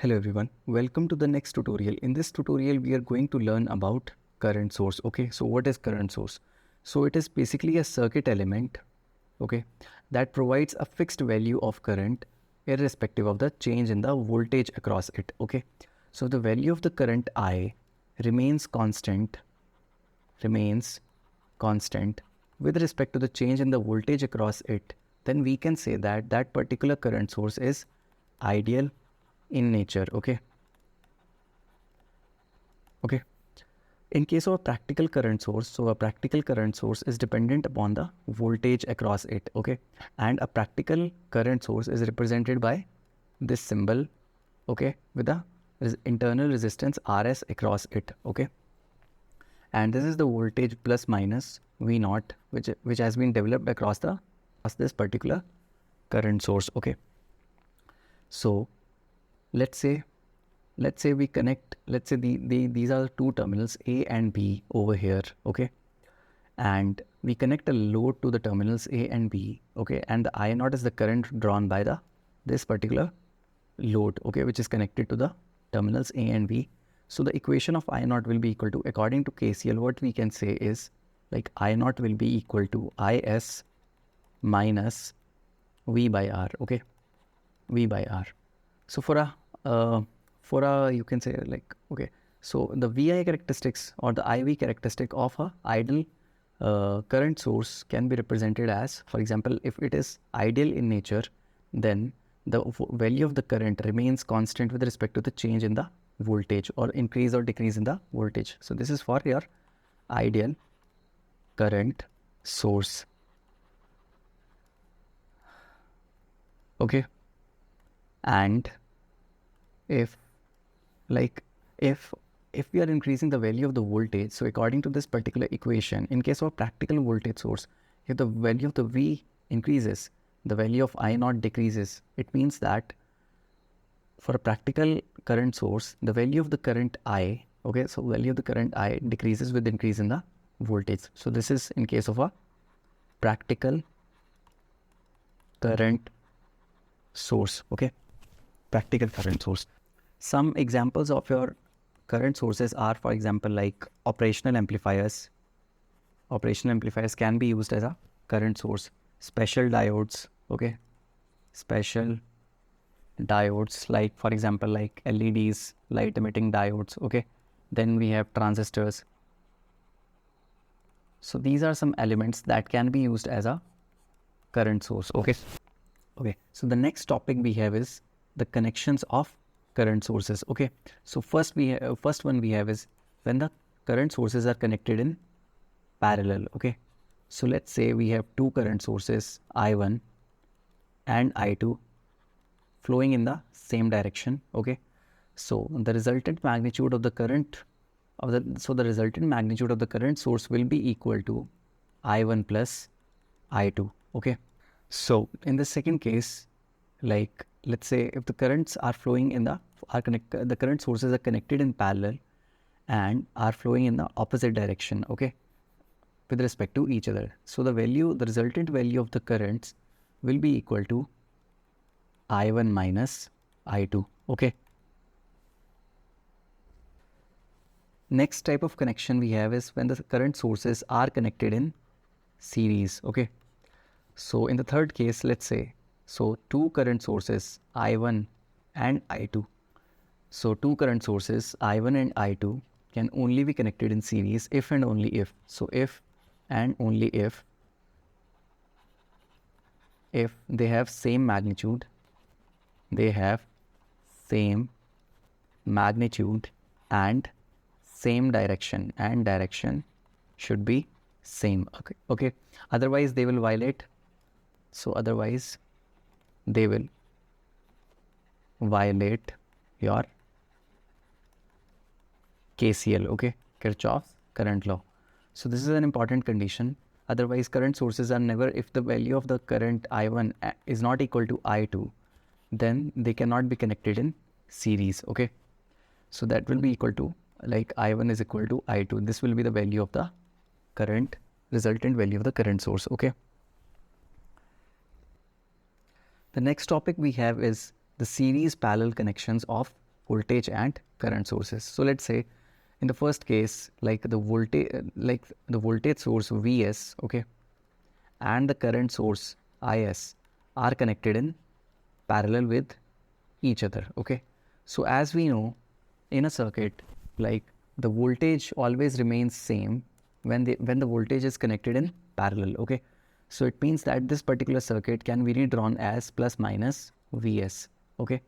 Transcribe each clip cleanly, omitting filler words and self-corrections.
Hello everyone, welcome to the next tutorial. In this tutorial, we are going to learn about current source. Okay, so what is current source? So it is basically a circuit element, okay, that provides a fixed value of current irrespective of the change in the voltage across it. Okay, so the value of the current I remains constant with respect to the change in the voltage across it. Then we can say that that particular current source is ideal in nature. Okay, in case of a practical current source, so a practical current source is dependent upon the voltage across it. Okay, and a practical current source is represented by this symbol, okay, with the internal resistance Rs across it. Okay, and this is the voltage plus minus V naught which has been developed across this particular current source. Okay, so let's say we connect, let's say these are two terminals A and B over here. Okay, and we connect a load to the terminals A and B. Okay, and the I naught is the current drawn by this particular load, okay, which is connected to the terminals A and B. So the equation of I naught will be equal to, according to KCL, what we can say is like I naught will be equal to Is minus V by R. Okay, V by R. So for a you can say like, okay, so the VI characteristics or the IV characteristic of a ideal current source can be represented as, for example, if it is ideal in nature, then the value of the current remains constant with respect to the change in the voltage or increase or decrease in the voltage. So this is for your ideal current source. Okay, and if we are increasing the value of the voltage, so according to this particular equation, in case of a practical voltage source, if the value of the V increases, the value of I naught decreases. It means that for a practical current source, the value of the current I, okay, so value of the current I decreases with increase in the voltage. So this is in case of a practical current source. Okay, practical current source. Some examples of your current sources are, for example, like operational amplifiers. Operational amplifiers can be used as a current source. Special diodes, okay, special diodes, like for example, like LEDs, light emitting diodes. Okay, then we have transistors. So these are some elements that can be used as a current source. Okay, so the next topic we have is the connections of current sources. Okay, so first one we have is when the current sources are connected in parallel. Okay, so let's say we have two current sources, I1 and I2, flowing in the same direction. Okay, so the resultant magnitude of the current source will be equal to I1 plus I2. Okay, so in the second case, like let's say if the currents are flowing in the current sources are connected in parallel and are flowing in the opposite direction, okay, with respect to each other. So the resultant value of the currents will be equal to I1 minus I2. Okay. Next type of connection we have is when the current sources are connected in series. Okay. So in the third case, let's say, so two current sources, I1 and I2. So two current sources, I1 and I2, can only be connected in series if and only if. So if and only if they have same magnitude, and same direction, and direction should be same. Okay. Otherwise they will violate. So otherwise they will violate your KCL, okay, Kirchhoff's current law. So this is an important condition. Otherwise current sources are never, if the value of the current I1 is not equal to I2, then they cannot be connected in series. Okay, so that will be equal to, like, I1 is equal to I2. This will be the value of the resultant value of the current source. Okay, the next topic we have is the series parallel connections of voltage and current sources. So let's say in the first case, like the voltage source Vs, okay, and the current source Is are connected in parallel with each other, okay. So as we know, in a circuit, like the voltage always remains same when the voltage is connected in parallel, okay. So it means that this particular circuit can be redrawn as plus minus Vs, okay.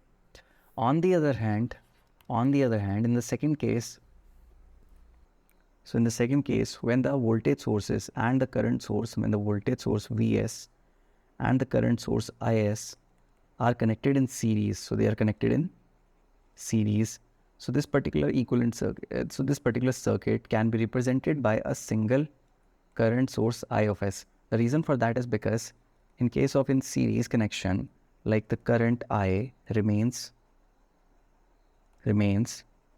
On the other hand, in the second case, so in the second case, when the voltage sources and the current source, when the voltage source Vs and the current source Is are connected in series, so they are connected in series. So this particular circuit can be represented by a single current source I of S. The reason for that is because in case of in series connection, like the current I remains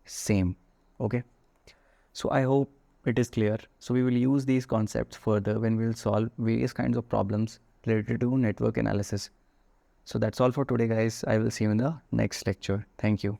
same, okay. So I hope it is clear. So we will use these concepts further when we will solve various kinds of problems related to network analysis. So that's all for today, guys. I will see you in the next lecture. Thank you.